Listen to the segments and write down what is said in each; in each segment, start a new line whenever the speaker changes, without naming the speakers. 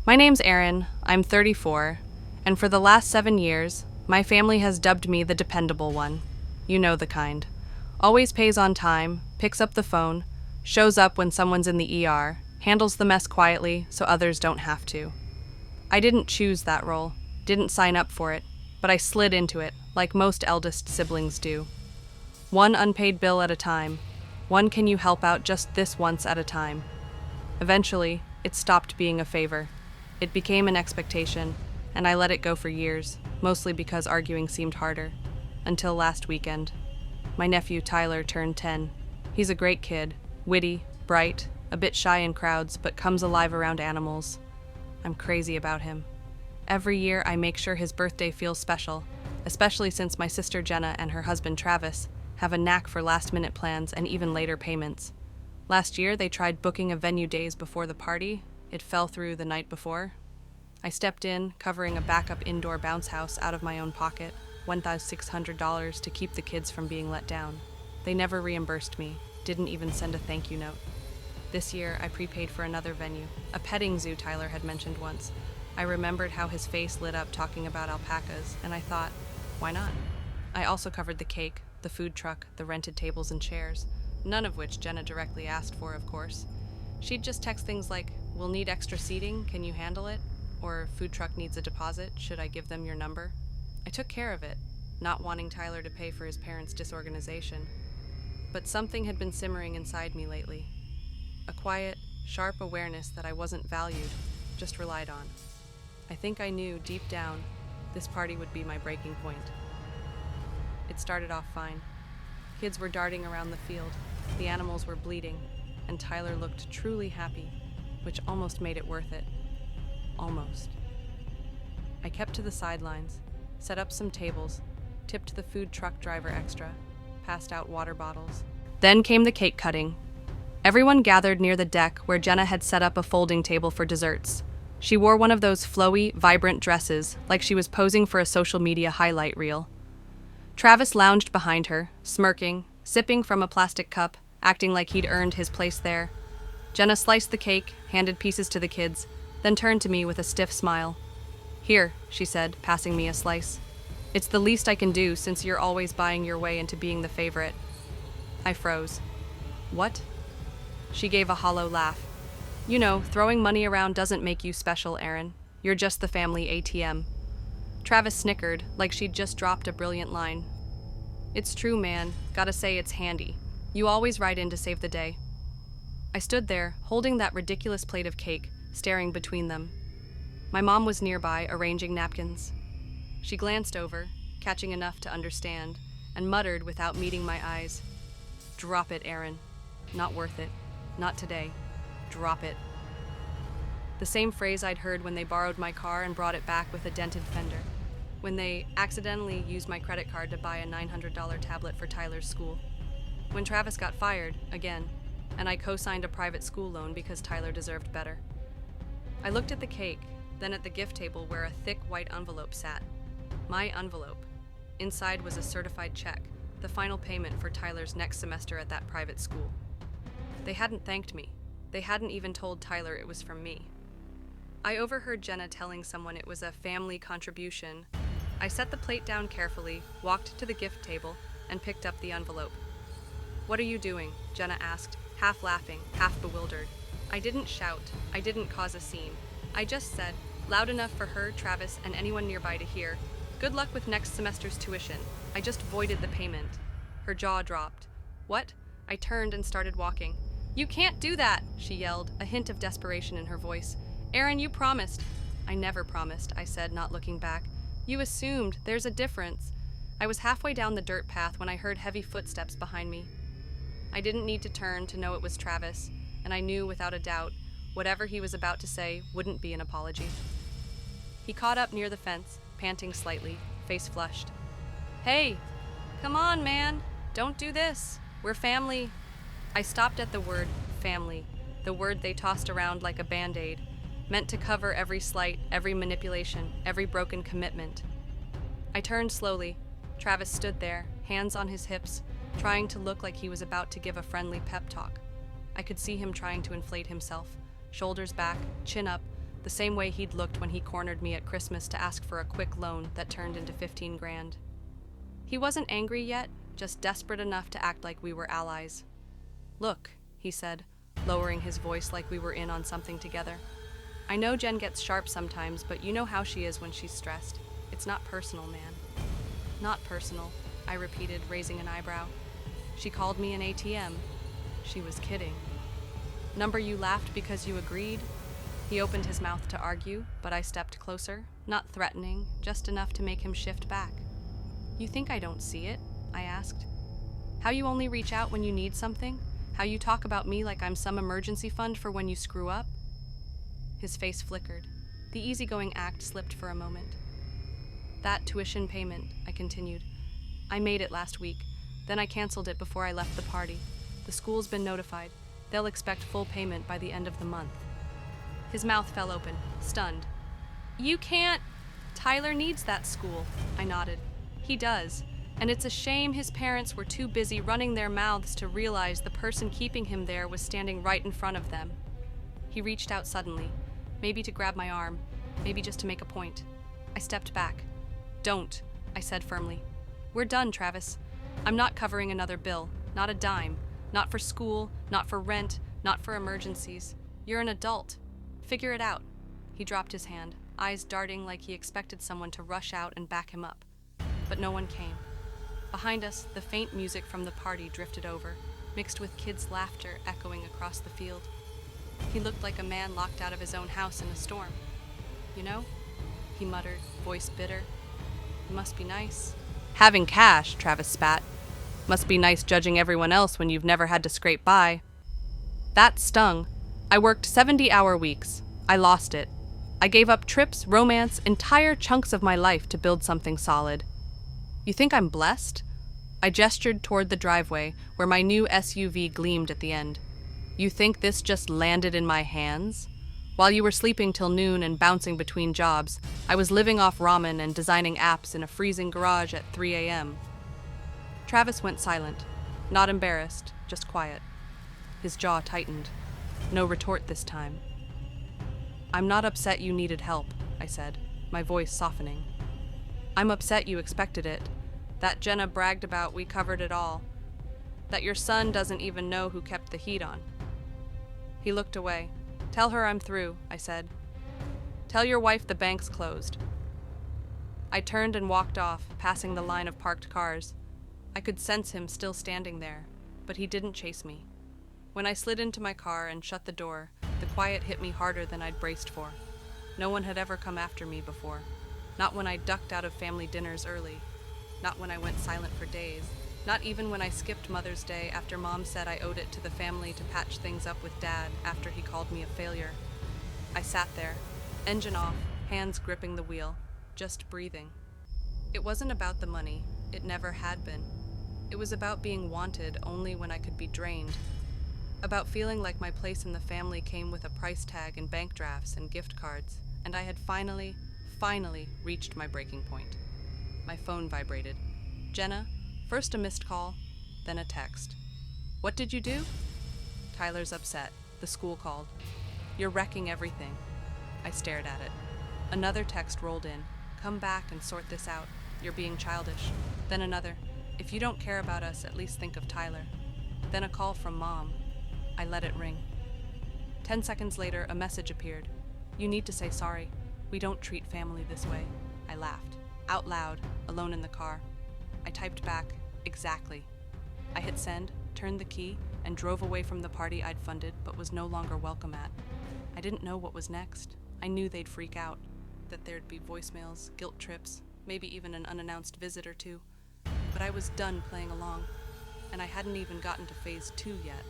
My name's Erin, I'm 34, and for the last 7 years, my family has dubbed me the dependable one. You know the kind. Always pays on time, picks up the phone, shows up when someone's in the ER, handles the mess quietly so others don't have to. I didn't choose that role, didn't sign up for it, but I slid into it, like most eldest siblings do. One unpaid bill at a time. One can you help out just this once at a time. Eventually, it stopped being a favor. It became an expectation, and I let it go for years, mostly because arguing seemed harder. Until last weekend. My nephew Tyler turned 10. He's a great kid, witty, bright, a bit shy in crowds, but comes alive around animals. I'm crazy about him. Every year I make sure his birthday feels special, especially since my sister Jenna and her husband Travis have a knack for last-minute plans and even later payments. Last year, they tried booking a venue days before the party. It fell through the night before. I stepped in, covering a backup indoor bounce house out of my own pocket, $1,600 to keep the kids from being let down. They never reimbursed me, didn't even send a thank you note. This year, I prepaid for another venue, a petting zoo Tyler had mentioned once. I remembered how his face lit up talking about alpacas, and I thought, why not? I also covered the cake, the food truck, the rented tables and chairs, none of which Jenna directly asked for, of course. She'd just text things like, "We'll need extra seating, can you handle it?" Or, "Food truck needs a deposit, should I give them your number?" I took care of it, not wanting Tyler to pay for his parents' disorganization. But something had been simmering inside me lately. A quiet, sharp awareness that I wasn't valued, just relied on. I think I knew, deep down, this party would be my breaking point. It started off fine. Kids were darting around the field, the animals were bleeding, and Tyler looked truly happy, which almost made it worth it. Almost. I kept to the sidelines, set up some tables, tipped the food truck driver extra, passed out water bottles. Then came the cake cutting. Everyone gathered near the deck where Jenna had set up a folding table for desserts. She wore one of those flowy, vibrant dresses, like she was posing for a social media highlight reel. Travis lounged behind her, smirking, sipping from a plastic cup, acting like he'd earned his place there. Jenna sliced the cake, handed pieces to the kids, then turned to me with a stiff smile. "Here," she said, passing me a slice. "It's the least I can do since you're always buying your way into being the favorite." I froze. "What?" She gave a hollow laugh. "You know, throwing money around doesn't make you special, Erin. You're just the family ATM." Travis snickered, like she'd just dropped a brilliant line. "It's true, man. Gotta say it's handy. You always ride in to save the day." I stood there, holding that ridiculous plate of cake, staring between them. My mom was nearby, arranging napkins. She glanced over, catching enough to understand, and muttered without meeting my eyes, "Drop it, Erin. Not worth it. Not today. Drop it." The same phrase I'd heard when they borrowed my car and brought it back with a dented fender. When they accidentally used my credit card to buy a $900 tablet for Tyler's school. When Travis got fired, again, and I co-signed a private school loan because Tyler deserved better. I looked at the cake, then at the gift table where a thick white envelope sat. My envelope. Inside was a certified check, the final payment for Tyler's next semester at that private school. They hadn't thanked me. They hadn't even told Tyler it was from me. I overheard Jenna telling someone it was a family contribution. I set the plate down carefully, walked to the gift table, and picked up the envelope. "What are you doing?" Jenna asked, half laughing, half bewildered. I didn't shout. I didn't cause a scene. I just said, loud enough for her, Travis, and anyone nearby to hear, "Good luck with next semester's tuition. I just voided the payment." Her jaw dropped. "What?" I turned and started walking. "You can't do that!" she yelled, a hint of desperation in her voice. "Erin, you promised." "I never promised," I said, not looking back. "You assumed. There's a difference." I was halfway down the dirt path when I heard heavy footsteps behind me. I didn't need to turn to know it was Travis, and I knew without a doubt, whatever he was about to say wouldn't be an apology. He caught up near the fence, panting slightly, face flushed. "Hey, come on, man. Don't do this. We're family." I stopped at the word family, the word they tossed around like a Band-Aid, meant to cover every slight, every manipulation, every broken commitment. I turned slowly. Travis stood there, hands on his hips, trying to look like he was about to give a friendly pep talk. I could see him trying to inflate himself, shoulders back, chin up, the the same way he'd looked when he cornered me at Christmas to ask for a quick loan that turned into 15 grand. He wasn't angry yet, just desperate enough to act like we were allies. "Look," he said, lowering his voice like we were in on something together. "I know Jen gets sharp sometimes, but you know how she is when she's stressed. It's not personal, man." "Not personal," I repeated, raising an eyebrow. "She called me an ATM. She was kidding." "Number you laughed because you agreed?" He opened his mouth to argue, but I stepped closer, not threatening, just enough to make him shift back. "You think I don't see it?" I asked. "How you only reach out when you need something? How you talk about me like I'm some emergency fund for when you screw up?" His face flickered. The easygoing act slipped for a moment. "That tuition payment," I continued. "I made it last week. Then I canceled it before I left the party. The school's been notified. They'll expect full payment by the end of the month." His mouth fell open, stunned. "You can't—" "Tyler needs that school," I nodded. "He does. And it's a shame his parents were too busy running their mouths to realize the person keeping him there was standing right in front of them." He reached out suddenly, maybe to grab my arm, maybe just to make a point. I stepped back. "Don't," I said firmly. "We're done, Travis. I'm not covering another bill, not a dime. Not for school, not for rent, not for emergencies. You're an adult. Figure it out." He dropped his hand, eyes darting like he expected someone to rush out and back him up. But no one came. Behind us, the faint music from the party drifted over, mixed with kids' laughter echoing across the field. He looked like a man locked out of his own house in a storm. "You know," he muttered, voice bitter, "it must be nice." "Having cash," Travis spat. "Must be nice judging everyone else when you've never had to scrape by." That stung. I worked 70-hour weeks. I lost it. I gave up trips, romance, entire chunks of my life to build something solid. "You think I'm blessed?" I gestured toward the driveway, where my new SUV gleamed at the end. "You think this just landed in my hands? While you were sleeping till noon and bouncing between jobs, I was living off ramen and designing apps in a freezing garage at 3 a.m. Travis went silent, not embarrassed, just quiet. His jaw tightened. No retort this time. "I'm not upset you needed help," I said, my voice softening. "I'm upset you expected it. That Jenna bragged about we covered it all. That your son doesn't even know who kept the heat on." He looked away. "Tell her I'm through," I said. "Tell your wife the bank's closed." I turned and walked off, passing the line of parked cars. I could sense him still standing there, but he didn't chase me. When I slid into my car and shut the door, the quiet hit me harder than I'd braced for. No one had ever come after me before. Not when I ducked out of family dinners early. Not when I went silent for days. Not even when I skipped Mother's Day after Mom said I owed it to the family to patch things up with Dad after he called me a failure. I sat there, engine off, hands gripping the wheel, just breathing. It wasn't about the money. It never had been. It was about being wanted only when I could be drained. About feeling like my place in the family came with a price tag and bank drafts and gift cards, and I had finally reached my breaking point. My phone vibrated. "Jenna," first a missed call, then a text. "What did you do?" "Tyler's upset. The school called." "You're wrecking everything." I stared at it. Another text rolled in. "Come back and sort this out. You're being childish." Then another. "If you don't care about us, at least think of Tyler." Then a call from Mom. I let it ring. 10 seconds later, a message appeared. "You need to say sorry. We don't treat family this way." I laughed. Out loud, alone in the car. I typed back, "Exactly." I hit send, turned the key, and drove away from the party I'd funded but was no longer welcome at. I didn't know what was next. I knew they'd freak out, that there'd be voicemails, guilt trips, maybe even an unannounced visit or two. But I was done playing along, and I hadn't even gotten to phase 2 yet.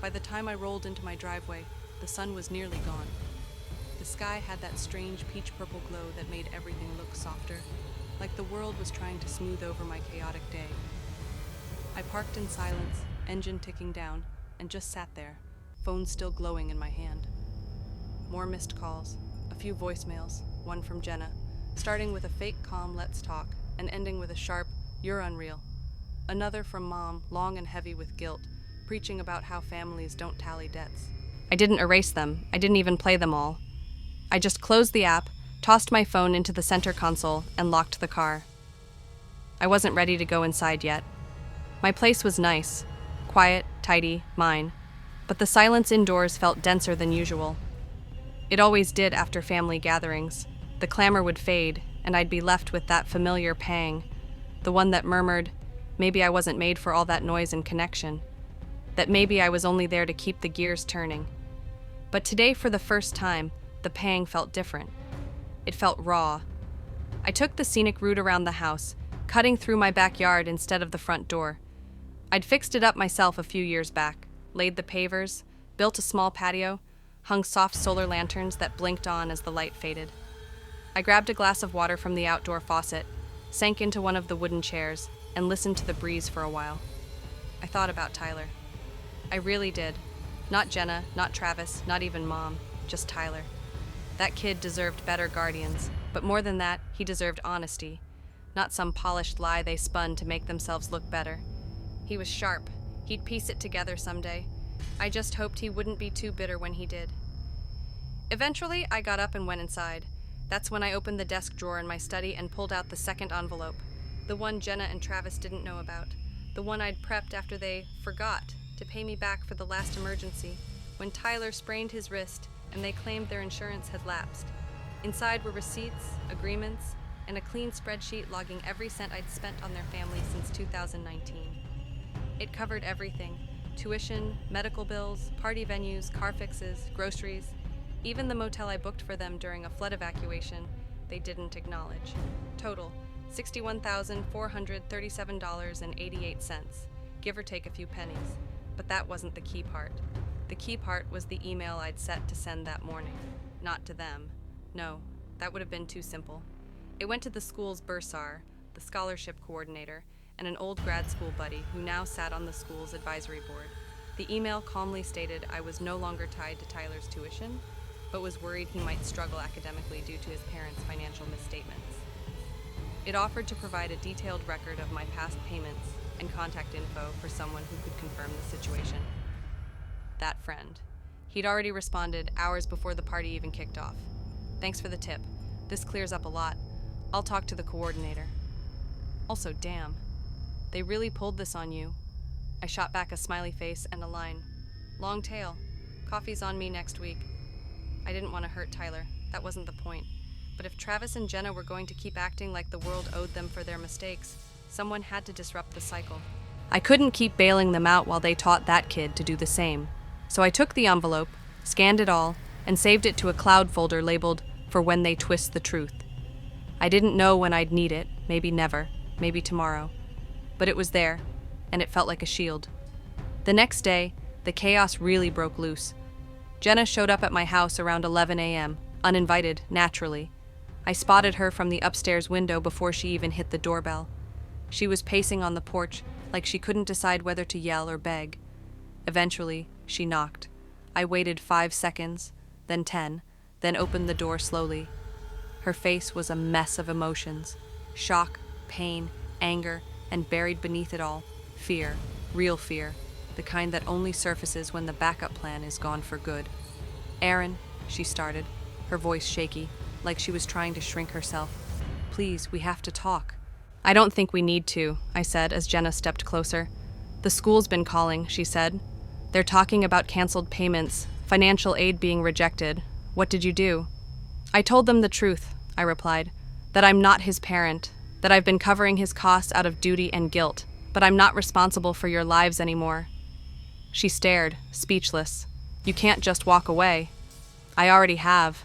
By the time I rolled into my driveway, the sun was nearly gone. The sky had that strange peach-purple glow that made everything look softer, like the world was trying to smooth over my chaotic day. I parked in silence, engine ticking down, and just sat there, phone still glowing in my hand. More missed calls, a few voicemails, one from Jenna, starting with a fake calm "let's talk" and ending with a sharp "you're unreal." Another from Mom, long and heavy with guilt, preaching about how families don't tally debts. I didn't erase them. I didn't even play them all. I just closed the app, tossed my phone into the center console, and locked the car. I wasn't ready to go inside yet. My place was nice, quiet, tidy, mine, but the silence indoors felt denser than usual. It always did after family gatherings. The clamor would fade, and I'd be left with that familiar pang, the one that murmured, maybe I wasn't made for all that noise and connection, that maybe I was only there to keep the gears turning. But today, for the first time, the pang felt different. It felt raw. I took the scenic route around the house, cutting through my backyard instead of the front door. I'd fixed it up myself a few years back, laid the pavers, built a small patio, hung soft solar lanterns that blinked on as the light faded. I grabbed a glass of water from the outdoor faucet, sank into one of the wooden chairs, and listened to the breeze for a while. I thought about Tyler. I really did. Not Jenna, not Travis, not even Mom, just Tyler. That kid deserved better guardians, but more than that, he deserved honesty, not some polished lie they spun to make themselves look better. He was sharp. He'd piece it together someday. I just hoped he wouldn't be too bitter when he did. Eventually, I got up and went inside. That's when I opened the desk drawer in my study and pulled out the second envelope, the one Jenna and Travis didn't know about, the one I'd prepped after they forgot to pay me back for the last emergency, when Tyler sprained his wrist and they claimed their insurance had lapsed. Inside were receipts, agreements, and a clean spreadsheet logging every cent I'd spent on their family since 2019. It covered everything: tuition, medical bills, party venues, car fixes, groceries, even the motel I booked for them during a flood evacuation they didn't acknowledge. Total, $61,437.88, give or take a few pennies. But that wasn't the key part. The key part was the email I'd set to send that morning. Not to them. No, that would have been too simple. It went to the school's bursar, the scholarship coordinator, and an old grad school buddy who now sat on the school's advisory board. The email calmly stated I was no longer tied to Tyler's tuition, but was worried he might struggle academically due to his parents' financial misstatements. It offered to provide a detailed record of my past payments and contact info for someone who could confirm the situation. That friend. He'd already responded hours before the party even kicked off. Thanks for the tip. This clears up a lot. I'll talk to the coordinator. Also, damn. They really pulled this on you. I shot back a smiley face and a line. Long tail. Coffee's on me next week. I didn't want to hurt Tyler. That wasn't the point. But if Travis and Jenna were going to keep acting like the world owed them for their mistakes, someone had to disrupt the cycle. I couldn't keep bailing them out while they taught that kid to do the same. So I took the envelope, scanned it all, and saved it to a cloud folder labeled "For When They Twist the Truth." I didn't know when I'd need it, maybe never, maybe tomorrow. But it was there, and it felt like a shield. The next day, the chaos really broke loose. Jenna showed up at my house around 11 a.m., uninvited, naturally. I spotted her from the upstairs window before she even hit the doorbell. She was pacing on the porch, like she couldn't decide whether to yell or beg. Eventually, she knocked. I waited 5 seconds, then 10, then opened the door slowly. Her face was a mess of emotions: shock, pain, anger, and buried beneath it all, fear, real fear, the kind that only surfaces when the backup plan is gone for good. "Aaron," she started, her voice shaky, like she was trying to shrink herself. "Please, we have to talk." "I don't think we need to," I said as Jenna stepped closer. "The school's been calling," she said. "They're talking about canceled payments, financial aid being rejected. What did you do?" "I told them the truth," I replied, "that I'm not his parent, that I've been covering his costs out of duty and guilt, but I'm not responsible for your lives anymore." She stared, speechless. "You can't just walk away." "I already have."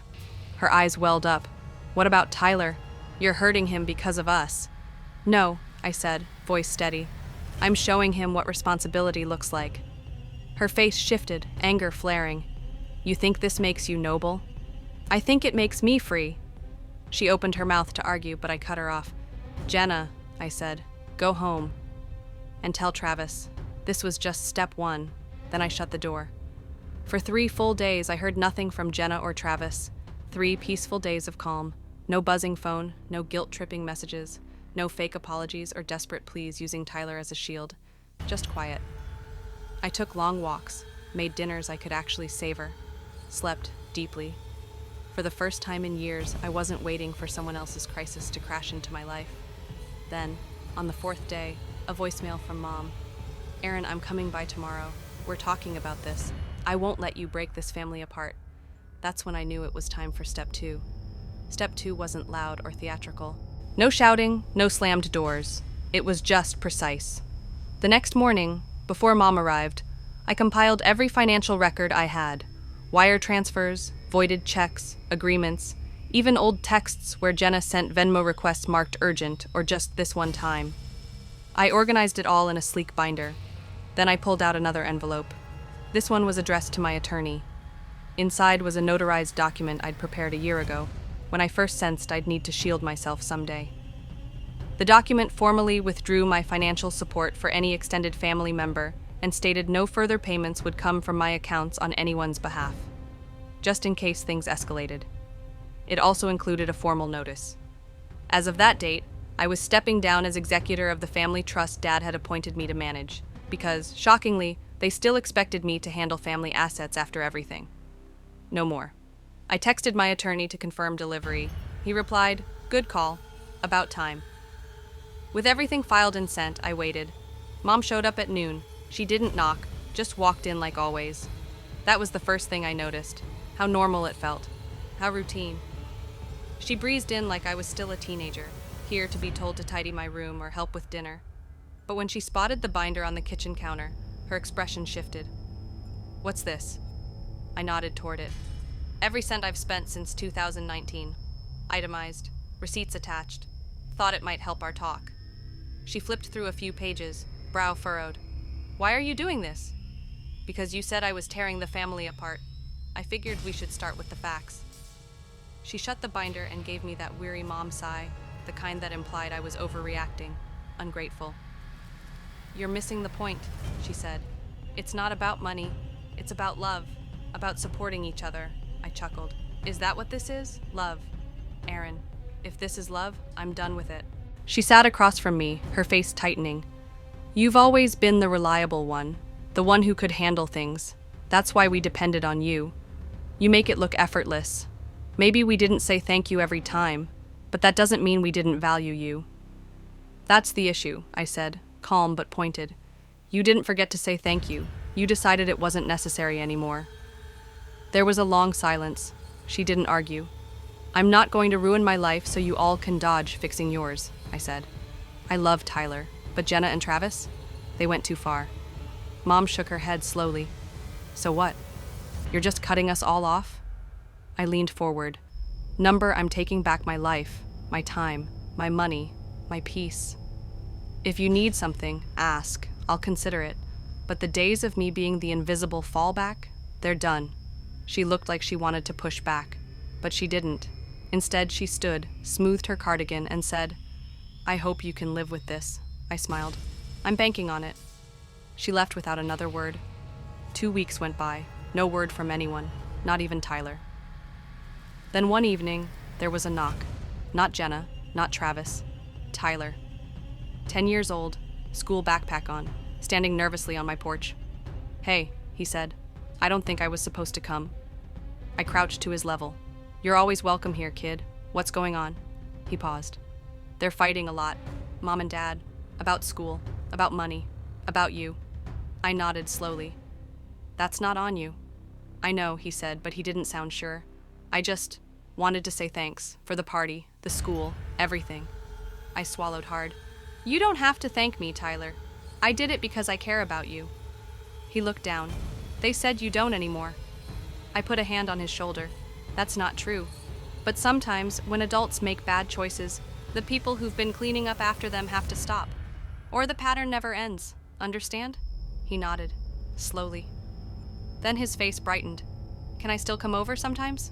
Her eyes welled up. "What about Tyler? You're hurting him because of us." "No," I said, voice steady. "I'm showing him what responsibility looks like." Her face shifted, anger flaring. "You think this makes you noble?" "I think it makes me free." She opened her mouth to argue, but I cut her off. "Jenna," I said, "go home. And tell Travis. This was just step one." Then I shut the door. For 3 full days, I heard nothing from Jenna or Travis. 3 peaceful days of calm. No buzzing phone, no guilt-tripping messages, no fake apologies or desperate pleas using Tyler as a shield. Just quiet. I took long walks, made dinners I could actually savor, slept deeply. For the first time in years, I wasn't waiting for someone else's crisis to crash into my life. Then, on the fourth day, a voicemail from Mom. "Aaron, I'm coming by tomorrow. We're talking about this. I won't let you break this family apart." That's when I knew it was time for step 2. Step 2 wasn't loud or theatrical. No shouting, no slammed doors. It was just precise. The next morning, before Mom arrived, I compiled every financial record I had. Wire transfers, voided checks, agreements, even old texts where Jenna sent Venmo requests marked urgent or just this one time. I organized it all in a sleek binder. Then I pulled out another envelope. This one was addressed to my attorney. Inside was a notarized document I'd prepared a year ago, when I first sensed I'd need to shield myself someday. The document formally withdrew my financial support for any extended family member and stated no further payments would come from my accounts on anyone's behalf, just in case things escalated. It also included a formal notice. As of that date, I was stepping down as executor of the family trust Dad had appointed me to manage, because, shockingly, they still expected me to handle family assets after everything. No more. I texted my attorney to confirm delivery. He replied, "Good call. About time." With everything filed and sent, I waited. Mom showed up at noon. She didn't knock, just walked in like always. That was the first thing I noticed. How normal it felt. How routine. She breezed in like I was still a teenager, here to be told to tidy my room or help with dinner. But when she spotted the binder on the kitchen counter, her expression shifted. "What's this?" I nodded toward it. "Every cent I've spent since 2019. Itemized. Receipts attached. Thought it might help our talk." She flipped through a few pages, brow furrowed. "Why are you doing this?" "Because you said I was tearing the family apart. I figured we should start with the facts." She shut the binder and gave me that weary mom sigh, the kind that implied I was overreacting, ungrateful. "You're missing the point," she said. "It's not about money. It's about love, about supporting each other." I chuckled. "Is that what this is? Love? Aaron, if this is love, I'm done with it." She sat across from me, her face tightening. "You've always been the reliable one, the one who could handle things. That's why we depended on you. You make it look effortless. Maybe we didn't say thank you every time, but that doesn't mean we didn't value you." "That's the issue," I said, calm but pointed. "You didn't forget to say thank you. You decided it wasn't necessary anymore." There was a long silence. She didn't argue. "I'm not going to ruin my life so you all can dodge fixing yours," I said. "I love Tyler, but Jenna and Travis? They went too far." Mom shook her head slowly. "So what? You're just cutting us all off?" I leaned forward. "Number, I'm taking back my life, my time, my money, my peace. If you need something, ask. I'll consider it. But the days of me being the invisible fallback, they're done." She looked like she wanted to push back, but she didn't. Instead, she stood, smoothed her cardigan, and said, "I hope you can live with this." I smiled. "I'm banking on it." She left without another word. 2 weeks went by, no word from anyone, not even Tyler. Then one evening, there was a knock. Not Jenna, not Travis. Tyler. 10 years old, school backpack on, standing nervously on my porch. "Hey," he said. "I don't think I was supposed to come." I crouched to his level. "You're always welcome here, kid. What's going on?" He paused. "They're fighting a lot. Mom and Dad. About school. About money. About you." I nodded slowly. "That's not on you." "I know," he said, but he didn't sound sure. "I just wanted to say thanks for the party, the school, everything." I swallowed hard. "You don't have to thank me, Tyler. I did it because I care about you." He looked down. "They said you don't anymore." I put a hand on his shoulder. "That's not true. But sometimes, when adults make bad choices, the people who've been cleaning up after them have to stop. Or the pattern never ends. Understand?" He nodded, slowly. Then his face brightened. "Can I still come over sometimes?"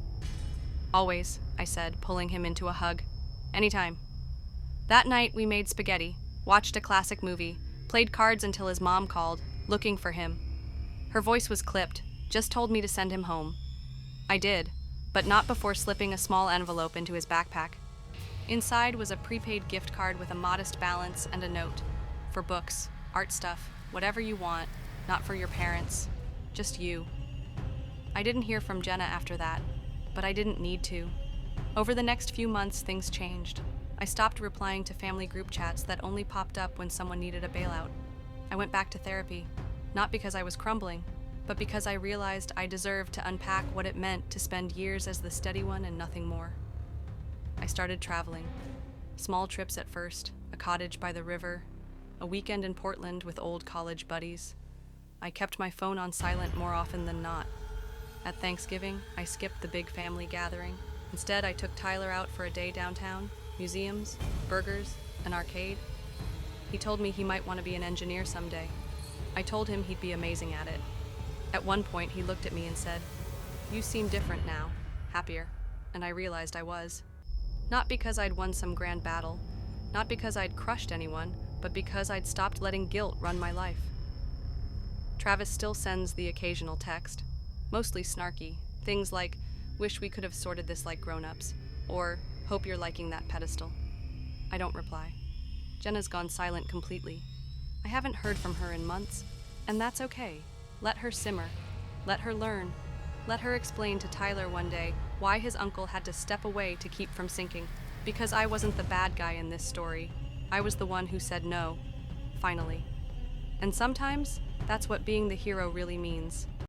"Always," I said, pulling him into a hug. "Anytime." That night, we made spaghetti, watched a classic movie, played cards until his mom called, looking for him. Her voice was clipped, just told me to send him home. I did, but not before slipping a small envelope into his backpack. Inside was a prepaid gift card with a modest balance and a note. "For books, art stuff, whatever you want, not for your parents, just you." I didn't hear from Jenna after that, but I didn't need to. Over the next few months, things changed. I stopped replying to family group chats that only popped up when someone needed a bailout. I went back to therapy, not because I was crumbling, but because I realized I deserved to unpack what it meant to spend years as the steady one and nothing more. I started traveling. Small trips at first, a cottage by the river, a weekend in Portland with old college buddies. I kept my phone on silent more often than not. At Thanksgiving, I skipped the big family gathering. Instead, I took Tyler out for a day downtown, museums, burgers, an arcade. He told me he might want to be an engineer someday. I told him he'd be amazing at it. At one point, he looked at me and said, "You seem different now, happier," and I realized I was. Not because I'd won some grand battle, not because I'd crushed anyone, but because I'd stopped letting guilt run my life. Travis still sends the occasional text, mostly snarky, things like, "Wish we could have sorted this like grown-ups," or "Hope you're liking that pedestal." I don't reply. Jenna's gone silent completely. I haven't heard from her in months, and that's okay. Let her simmer. Let her learn. Let her explain to Tyler one day why his uncle had to step away to keep from sinking. Because I wasn't the bad guy in this story. I was the one who said no, finally. And sometimes, that's what being the hero really means.